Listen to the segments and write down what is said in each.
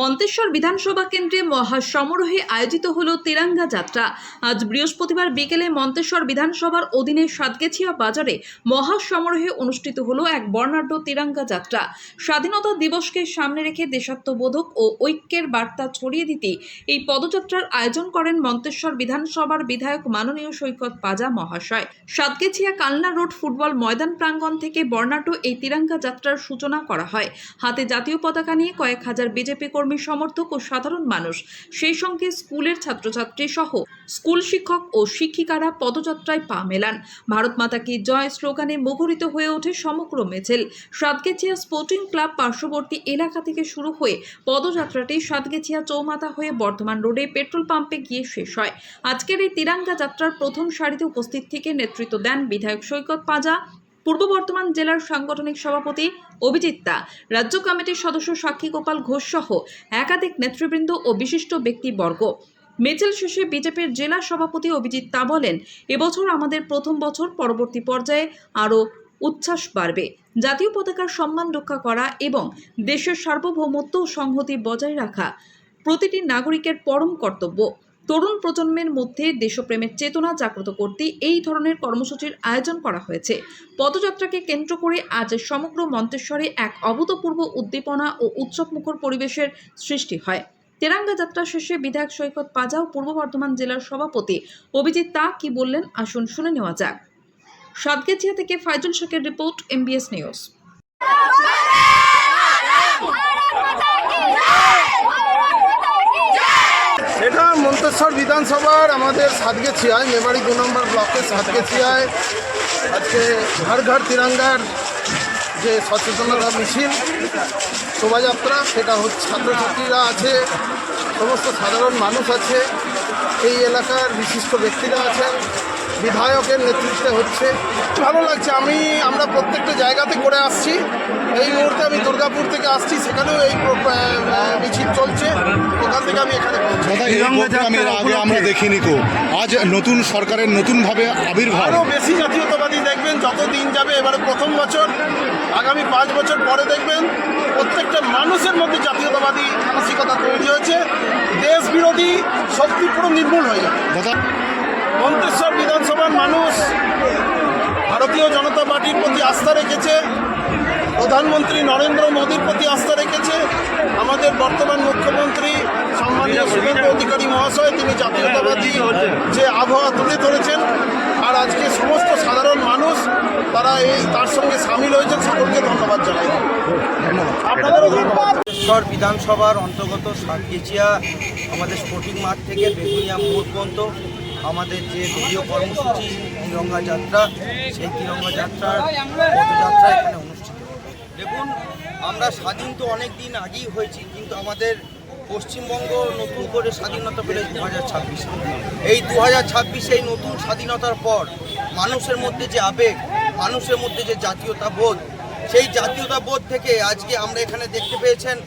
মন্তেশ্বর বিধানসভা কেন্দ্রে মহাসমারোহে আয়োজিত হলো তিরঙ্গা যাত্রা। আজ বৃহস্পতিবার বিকেলে মন্তেশ্বর বিধানসভার অধীনে সাতগেছিয়া বাজারে মহাসমারোহে অনুষ্ঠিত হলো এক বর্ণাঢ্য তিরঙ্গা যাত্রা। স্বাধীনতা দিবসকে সামনে রেখে দেশাত্মবোধক ও ঐক্যের বার্তা ছড়িয়ে দিতে এই পদযাত্রার আয়োজন করেন মন্তেশ্বর বিধানসভার বিধায়ক মাননীয় সৈকত পাজা মহাশয়। সাতগেছিয়া কালনা রোড ফুটবল ময়দান প্রাঙ্গণ থেকে বর্ণাঢ্য এই তিরঙ্গা যাত্রার সূচনা করা হয়। হাতে জাতীয় পতাকা নিয়ে কয়েক হাজার বিজেপি কর্মী সমর্থক ও সাধারণ মানুষ, সেই সঙ্গে স্কুলের ছাত্রছাত্রী সহ স্কুল শিক্ষক ও শিক্ষিকারা পদযাত্রায় পা মেলান। ভারত মাতা কি জয় স্লোগানে মুখরিত হয়ে ওঠে সমগ্র মিছিল। সাতগেছিয়া স্পোর্টিং ক্লাব পার্শ্ববর্তী এলাকা থেকে শুরু হয়ে পদযাত্রাটি সাতগেছিয়া চৌমাথা হয়ে বর্ধমান রোডে পেট্রোল পাম্পে গিয়ে শেষ হয়। আজকের এই তিরঙ্গা যাত্রার প্রথম সারিতে উপস্থিত থেকে নেতৃত্ব দেন বিধায়ক সৈকত পাজা, পূর্ব বর্ধমান জেলার সাংগঠনিক সভাপতি অভিজিৎ দা, রাজ্য কমিটির সদস্য সাক্ষী গোপাল ঘোষ সহ একাধিক নেতৃবৃন্দ ও বিশিষ্ট ব্যক্তিবর্গ। মিছিল শেষে বিজেপির জেলা সভাপতি অভিজিৎ দা বলেন, এবছর আমাদের প্রথম বছর, পরবর্তী পর্যায়ে আরও উচ্ছ্বাস বাড়বে। জাতীয় পতাকার সম্মান রক্ষা করা এবং দেশের সার্বভৌমত্ব ও সংহতি বজায় রাখা প্রতিটি নাগরিকের পরম কর্তব্য। তরুণ প্রজন্মের মধ্যে দেশপ্রেমের চেতনা জাগ্রত করতে এই ধরনের কর্মসূচির আয়োজন করা হয়েছে। পদযাত্রাকে কেন্দ্র করে আজ সমগ্র মন্তেশ্বরে এক অভূতপূর্ব উদ্দীপনা ও উৎসবমুখর পরিবেশের সৃষ্টি হয়। তিরঙ্গা যাত্রা শেষে বিধায়ক সৈকত পাজা ও পূর্ব বর্ধমান জেলার সভাপতি অভিজিৎ তা কি বললেন আসুন শুনে নেওয়া যাক। সাতগেছিয়া থেকে ফাইজুল শেখের রিপোর্ট, MBS নিউজ। এটা মন্তেশ্বর বিধানসভার আমাদের সাতগেছিয়ায় মেমারি 2 নম্বর ব্লকের সাতগেছিয়ায় আজকে ঘর ঘর তিরঙ্গার যে সচেতনতা মিছিল শোভাযাত্রা, সেটা হচ্ছে ছাত্রছাত্রীরা আছে, সমস্ত সাধারণ মানুষ আছে, এই এলাকার বিশিষ্ট ব্যক্তিরা আছেন, বিধায়কের নেতৃত্বে হচ্ছে। ভালো লাগছে। আমরা প্রত্যেকটা জায়গাতে করে আসছি। এই মুহূর্তে আমি দুর্গাপুর থেকে আসছি, সেখানেও এই মিছিল চলছে। ওখান থেকে আমি এখানে আগে আমরা দেখিনি তো, আজ নতুন সরকারের নতুনভাবে আবির্ভাব, আরও বেশি জাতীয়তাবাদী দেখবেন যত দিন যাবে। এবারে প্রথম বছর, আগামী 5 বছর পরে দেখবেন প্রত্যেকটা মানুষের মধ্যে জাতীয়তাবাদী মানসিকতা তৈরি হয়েছে। দেশ বিরোধী শক্তি পুরো নির্মূল হয়ে যাবে। মন্তেশ্বর বিধানসভার মানুষ ভারতীয় জনতা পার্টির প্রতি আস্থা রেখেছে, প্রধানমন্ত্রী নরেন্দ্র মোদীর প্রতি আস্থা রেখেছে। আমাদের বর্তমান মুখ্যমন্ত্রী সম্মানীয় শুভেন্দু অধিকারী মহাশয়, তিনি জাতীয়তাবাদী যে আবহাওয়া তুলে ধরেছেন। আর আজকে সমস্ত সাধারণ মানুষ তারা তার সঙ্গে সামিল হয়েছেন। সকলকে ধন্যবাদ জানাই। আপনাদেরও ধন্যবাদ। মন্তেশ্বর বিধানসভার অন্তর্গত সাতগেছিয়া আমাদের স্পোর্টিং মাঠ থেকে বেগুনিয়া মোড় পর্যন্ত আমাদের যে দলীয় কর্মসূচি তিরঙ্গা যাত্রা, সেই তিরঙ্গা যাত্রার পদযাত্রা এখানে অনুষ্ঠিত। দেখুন, আমরা স্বাধীন তো অনেক দিন আগেই হয়েছি, কিন্তু আমাদের পশ্চিমবঙ্গ নতুন করে স্বাধীনতা পেলে 2026। এই 2026 এই নতুন স্বাধীনতার পর মানুষের মধ্যে যে আবেগ, মানুষের মধ্যে যে জাতীয়তাবোধ, সেই জাতীয়তাবোধ থেকে আজকে আমরা এখানে দেখতে পেয়েছেন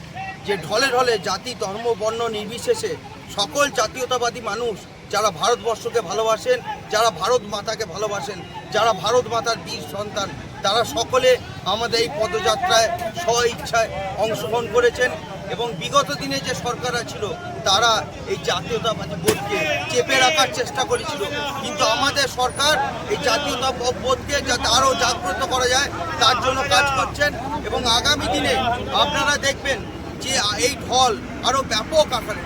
যে ঢলে ঢলে জাতি ধর্ম বর্ণ নির্বিশেষে সকল জাতীয়তাবাদী মানুষ যারা ভারতবর্ষকে ভালোবাসেন, যারা ভারত মাতাকে ভালোবাসেন, যারা ভারত মাতার বীর সন্তান, তারা সকলে আমাদের এই পদযাত্রায় স্ব ইচ্ছায় অংশগ্রহণ করেছেন। এবং বিগত দিনে যে সরকাররা ছিল তারা এই জাতীয়তাবাদী বোধকে চেপে রাখার চেষ্টা করেছিল, কিন্তু আমাদের সরকার এই জাতীয়তাবোধকে যাতে আরও জাগ্রত করা যায় তার জন্য কাজ করছেন। এবং আগামী দিনে আপনারা দেখবেন যে এই ঢল আরও ব্যাপক আকারে